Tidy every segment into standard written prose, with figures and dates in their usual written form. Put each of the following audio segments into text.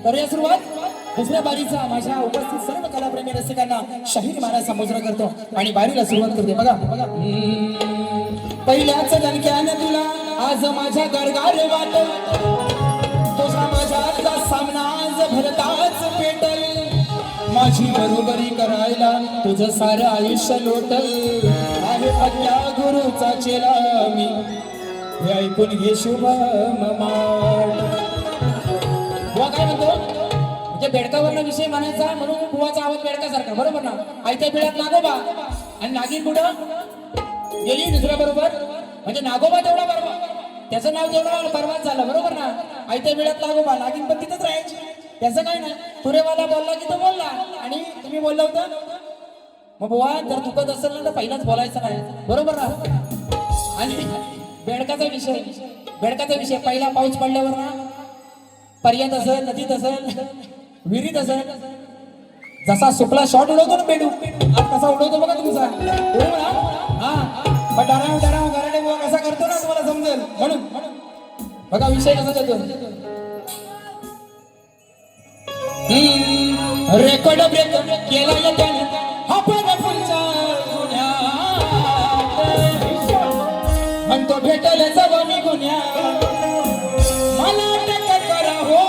करूया सुरुवात. दुसऱ्या बारीचा माझ्या उपस्थित सर्व कलाप्रेमी रसिकांना शाहीर मारा संबोधन करतो आणि बारीला सुरुवात करते. बघा बघा. पहिल्याच दणक्यानं तुला आज माझ्या गरगार वाटल, तुझा माझ्याचा सामना आज भरताच पेटल, माझी बरोबरी करायला तुझं सारं आयुष्य लोटल, आहे अज्ञा गुरुचा चेला मी, हे ऐकून घे शुभ माट. बुवा काय म्हणतो, म्हणजे बेडकावरला विषय म्हणायचा म्हणून बुवाचा आवाज बेडकासारखा, बरोबर ना. आयत्या बिळात नागोबा आणि नागिन कुठं गेली दुसऱ्या बरोबर, म्हणजे नागोबा तेवढा बरोबर, त्याचं नाव तेवढं बरबाद झालं, बरोबर ना. आयत्या बिळात नागोबा, नागिन पण तिथंच राहायची, त्याचं काय नाही. तुरेवाला बोलला की तो बोलला आणि तुम्ही बोलला होता. मग बुवा जर चुकत असेल ना तर पहिलाच बोलायचं नाही, बरोबर ना. आणि बेडकाचा विषय पहिला पाऊस पडल्यावर ना, पर्यात असेल, नदीत असेल, विहिरीत असेल, जसा सुपला शॉट उडवतो ना बेडू, आज कसा उडवतो बघा तुमचा, बरोबर ना. हा पण डराव गराडे बुवा कसा करतो ना तुम्हाला समजेल, म्हणून बघा विषय कसा देतो. रेकॉर्ड ब्रेक केला त्याने आपण फुलचा गुन्ह्यात, म्हणतो भेटल जवळ गुन्ह्यात, मला अटक करा हो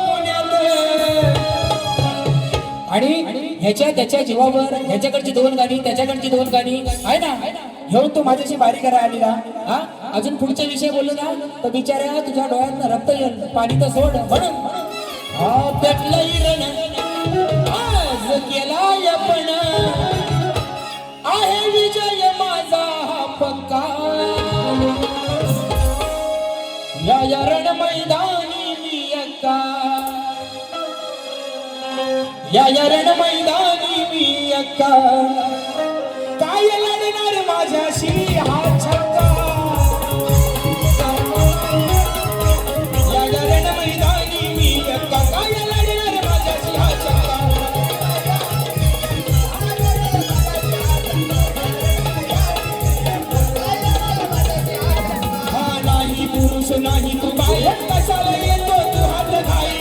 पुण्यात. आणि ह्याच्या त्याच्या जीवावर ह्याच्याकडची दोन गाणी त्याच्याकडची दोन गाणी आहे ना, घेऊन तो माझ्याशी बारी करा आली ना. हा अजून पुढचा विषय बोललो ना तर बिचाऱ्या तुझ्या डोळ्यात रक्त येईल, पाणी तर सोड. म्हणून हा पेटलंय रण आज केलाय पण, आहे विजय माझा हा पक्का, या रण मैदानी मी एक्का, या रण मैदानी मी एक्का, काय लढणार माझ्याशी हा छक्का, या रण मैदानी मी एक्का, काय लढणार माझ्याशी हा छक्का. हा नाही पुरुष नाही तू बाय, कशाला येतो तू हात घाई,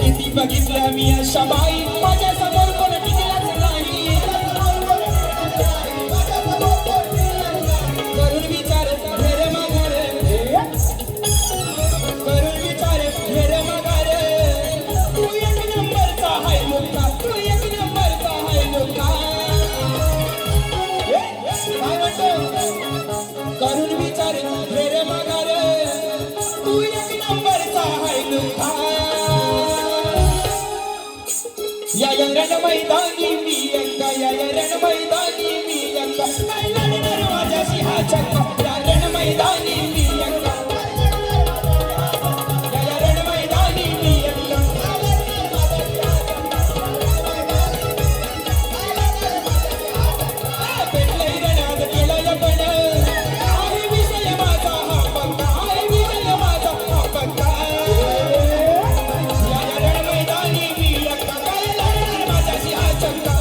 किती बघितल्या मी अशा बाई, माझ्या समोर कोण टिकलाच नाही. करून विचार घेर माघार, करून विचार घेर माघार, तू एक नंबरचा हाय मुलगा, तू एक नंबरचा हाय मुलगा. काय म्हणतो, करून विचार घेर माघार, तू एक नंबरचा हाय मुलगा. या रण मैदानी मी एक्का, या रण मैदानी मी एक्का, काय लढणार माझ्याशी हा छक्का, या रण मैदानी मी एक्का, या रण मैदानी मी एक्का. पेटलंय रण आज केलंय पण, आहे विजय माझा हा पक्का, आहे विजय माझा हा पक्का, या रण मैदानी मी एक्का, काय लढणार माझ्याशी हा छक्का.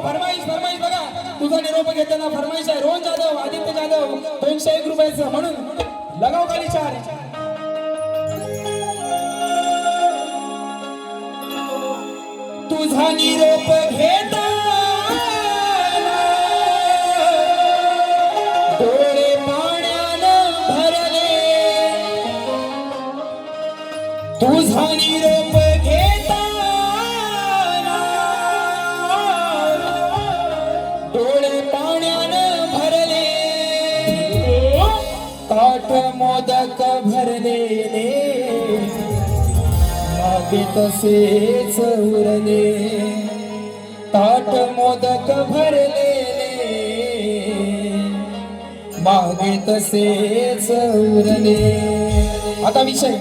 फरमाईश बघा, तुझा निरोप घेताना फरमाईश आहे. रोहन जाधव, आदित्य जाधव, 201 रुपयाचं, म्हणून लगाव खाली 4. तुझा निरोप घेता डोळे पाण्यानं भरले, तुझा निरोप घेता डोळे पाण्यानं भरले, ताट मोदक भरलेले मागे तसेच उरले, ताट मोदक भरलेले मागे तसेच उरले. आता विषय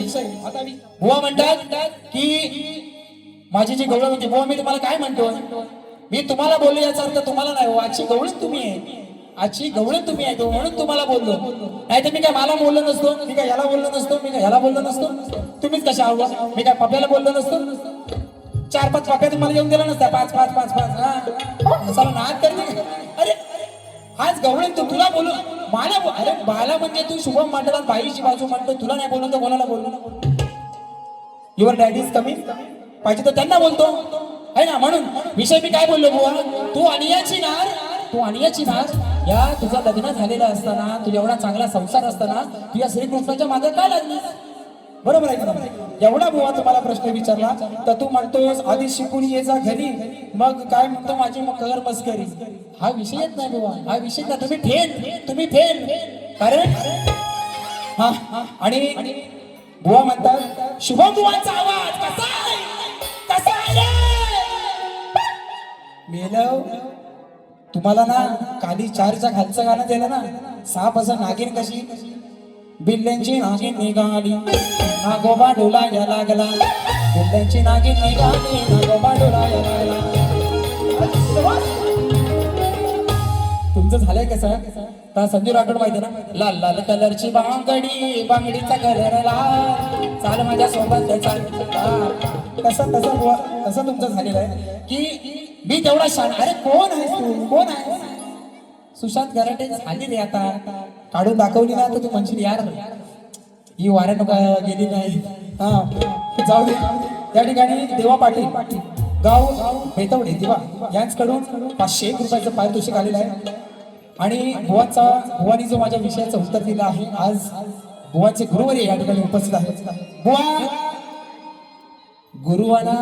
बुवा म्हणतात की माझी जी गवळण होती, बुवा मी तुम्हाला काय म्हणतो, मी तुम्हाला बोललो याचा अर्थ तुम्हाला नाही, आजची गवळण तुम्ही आहे. आजची गवळण तुम्ही ऐकतो म्हणून तुम्हाला बोललो, नाही तर मी काय मला बोललो नसतो, मी काय याला बोललो नसतो, मी काय ह्याला बोललो नसतो. तुम्हीच कशा आहो, मी काय पप्याला बोललो नसतो. 4-5 पप्या तुम्हाला येऊन दिला नसता. 5 चला नाद करते. अरे आज गवळण तू तुला बोलू मला अरे बाला म्हणजे तू शुभम मंडळात बाईची बाजू म्हणतो, तुला नाही बोललो तर कोणाला बोललो? युअर डॅडी इज कमिंग पाहिजे तर त्यांना बोलतो आहे ना. म्हणून विषय मी काय बोललो बुवा, तू अनियाची नार या तुझं लग्न झालेलं असताना, तुझा एवढा चांगला संसार असताना तुझ्या श्रीकृष्णाच्या मागे काय लागली? बरोबर आहे का? एवढा बुवा तुम्हाला प्रश्न विचारला तर तू म्हणतोस आधी शिकून ये जा घरी, मग काय म्हणतो माझी मग कर मस्करी. हा विषय येत नाही बुवा, हा विषय नाही. तुम्ही फेल कारण हा. आणि बुवा म्हणतात शुभम बुवांचा आवाज कसा आहे रे? मेलव तुम्हाला ना काली 4च्या खालचं गाणं दिलं ना, साप असं नागिन कशी बिल्ल्यांची नागिन निघाली नागोबा डोलाया लागला, बिल्ल्यांची नागिन निघाली नागोबा डोलाया लागला. तुमचं झालंय कसं? तर संजू राठोड माहिती ना, लाल लाल कलरची बांगडी, बांगडीचा कलर लाल, चाल माझ्या सोबत चाल. तसं तुमचं झालेलं आहे की मी तेवढा शान. अरे कोण आहेस तू, कोण आहेस? सुशांत गराटे झाली रे आता, काढून दाखवली ना तर तू म्हणशील यार ही वाऱ्यानं गेली नाही. हा जाऊ दे. त्या ठिकाणी देवा पाटील गाव बेतवडे दिवा यांच्याकडून 501 रुपयाचं पारितोषिक आलेलं आहे. आणि बुवानी जो माझ्या विषयाचं उत्तर दिलं आहे, आज बुवाचे गुरुवारी या ठिकाणी उपस्थित आहेत. बुवा गुरुवाना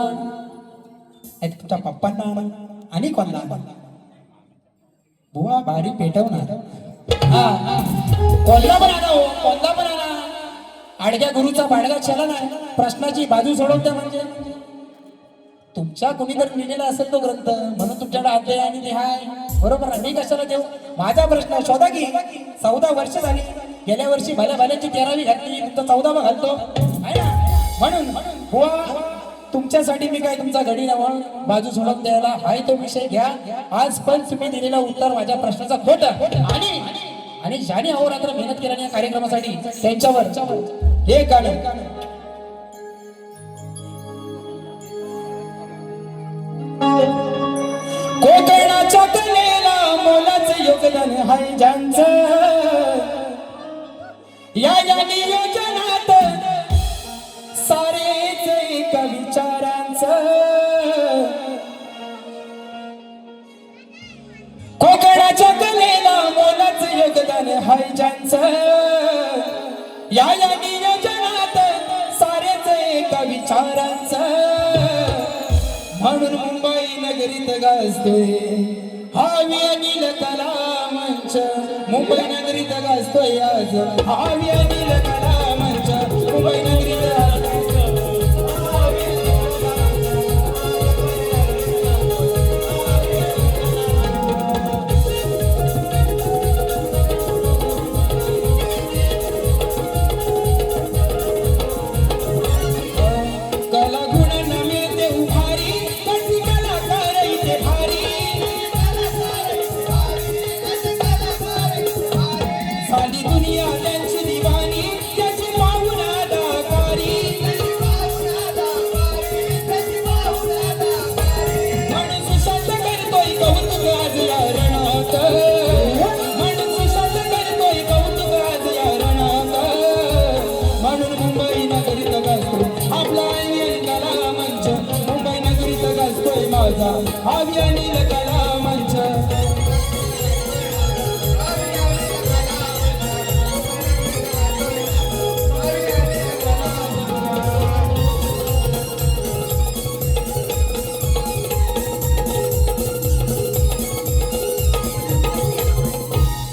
तुमच्या पप्पांना आणि कोणाला बुवा भारी पेटवणार. कोणला पण आणा आडक्या गुरुचा बाडगा चला नाही, प्रश्नाची बाजू सोडवत्या म्हणजे तुमच्या कोणीतरी लिहिलेला असेल तो ग्रंथ, म्हणून तुमच्याकडे अध्याय आणि लिहाय. बरोबर आहे, मी कशाला देऊ? माझा प्रश्न शोधा की 14 वर्ष झाली, गेल्या वर्षी भल्याची 13वी घातली, तुमचा 14वा घालतो आहे ना. म्हणून बुवा तुमच्यासाठी मी काय तुमचा घडी नवं बाजू सोडून द्यायला हाय तो विषय घ्या. आज पण तुम्ही दिलेला उत्तर माझ्या प्रश्नाचा खोटं आणि ज्याने अहोरात्र मेहनत केल्याने या कार्यक्रमासाठी त्यांच्यावर हे गाणं. कोकणाच्या कलेला मोलाचं योगदान हाय ज्यांचं, या नियोजनात सारेच एका विचारांचं. कोकणाच्या कलेला मोलाचं योगदान हाय ज्यांचं, या नियोजनात सारेच एका विचारांचं. म्हणून मुंबई नगरीत गाजतोय हावी अनिल कला मंच, मुंबई नगरीत गाजतोय आज हावी अनिल कला मंच, मुंबई नगरीत हावी अनिल कला मंच.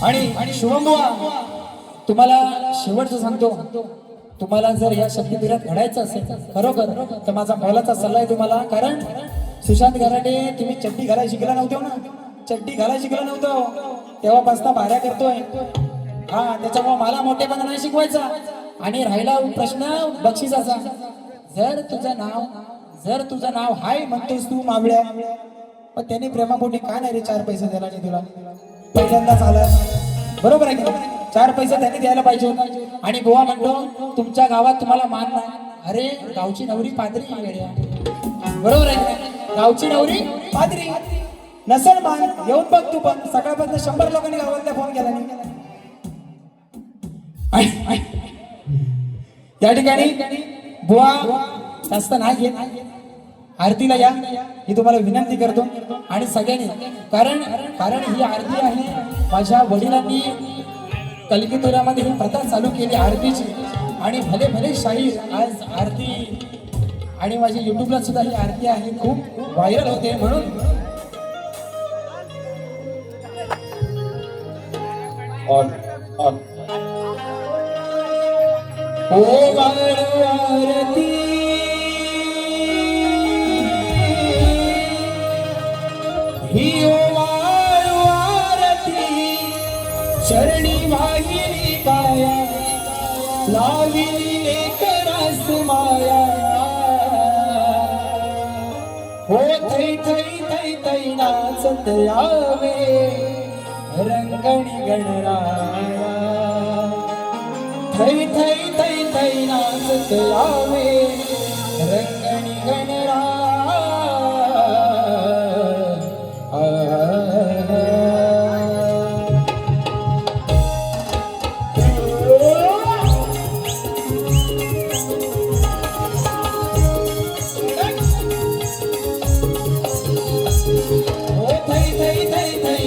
आणि शुभम बुवा तुम्हाला शेवटचं सांगतो, तुम्हाला जर या शक्तीपीठात घडायचं असेल खरोखर तर माझा मोलाचा सल्ला आहे तुम्हाला. कारण सुशांत गराटे तुम्ही चड्डी घालायला शिकला नव्हतो ना, चड्डी घालायला शिकला नव्हतो तेव्हापासून भाऱ्या करतोय. हा त्याच्यामुळे मला मोठेपणा नाही शिकवायचा. आणि राहिला प्रश्न बक्षिसाचा, जर तुझं नाव हाय म्हणतोस तू मावळ्या, पण त्याने प्रेमापोटी का नाही रे 4 पैसे दिला तुला? पहिल्यांदाच आला, बरोबर आहे की नाही? 4 पैसे त्यांनी द्यायला पाहिजे होता. आणि बुवा म्हणतो तुमच्या गावात तुम्हाला मान नाही. अरे गावची नवरी पादरी वेड्या, बरोबर आहे की नाही? गावची नवरी पादरी नसेल मान, येऊन बघ तू पण. सकाळपासून 100 लोकांनी गावातल्या फोन केला नाही. या ठिकाणी बुवा जास्त नाही घेत, आरतीला या ही तुम्हाला विनंती करतो. आणि सगळ्यांनी, कारण ही आरती आहे माझ्या वडिलांनी कलगीतुऱ्यामध्ये ही प्रथा चालू केली आरतीची. आणि भले भले शाहीर आज आरती, आणि माझ्या युट्यूबला सुद्धा ही आरती आहे, खूप व्हायरल होते. म्हणून ओ आरती ही ओवाळू आरती, चरणी वाहिली काया, लाविली लेकरास माया. हो थै थै थै थै नाचत यावे रंगणी गणराया. थै थै थै थै नाचत यावे रंगणी गणराया.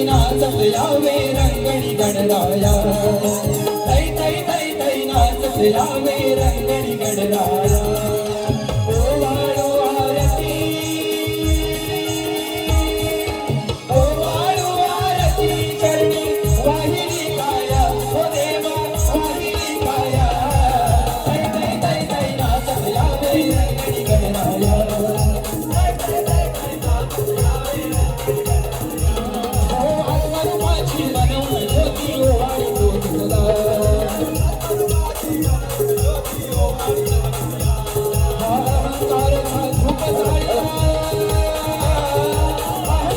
नाचत यावे रंगणी गणराया. थै थै थै थै नाचत यावे रंगणी गणराया. ओवाळू आरती, ओवाळू आरती, चरणी वाहिली काया, ओ देवा वाहिली काया. थै थै थै थै नाचत यावे रंगणी गणराया. Oh,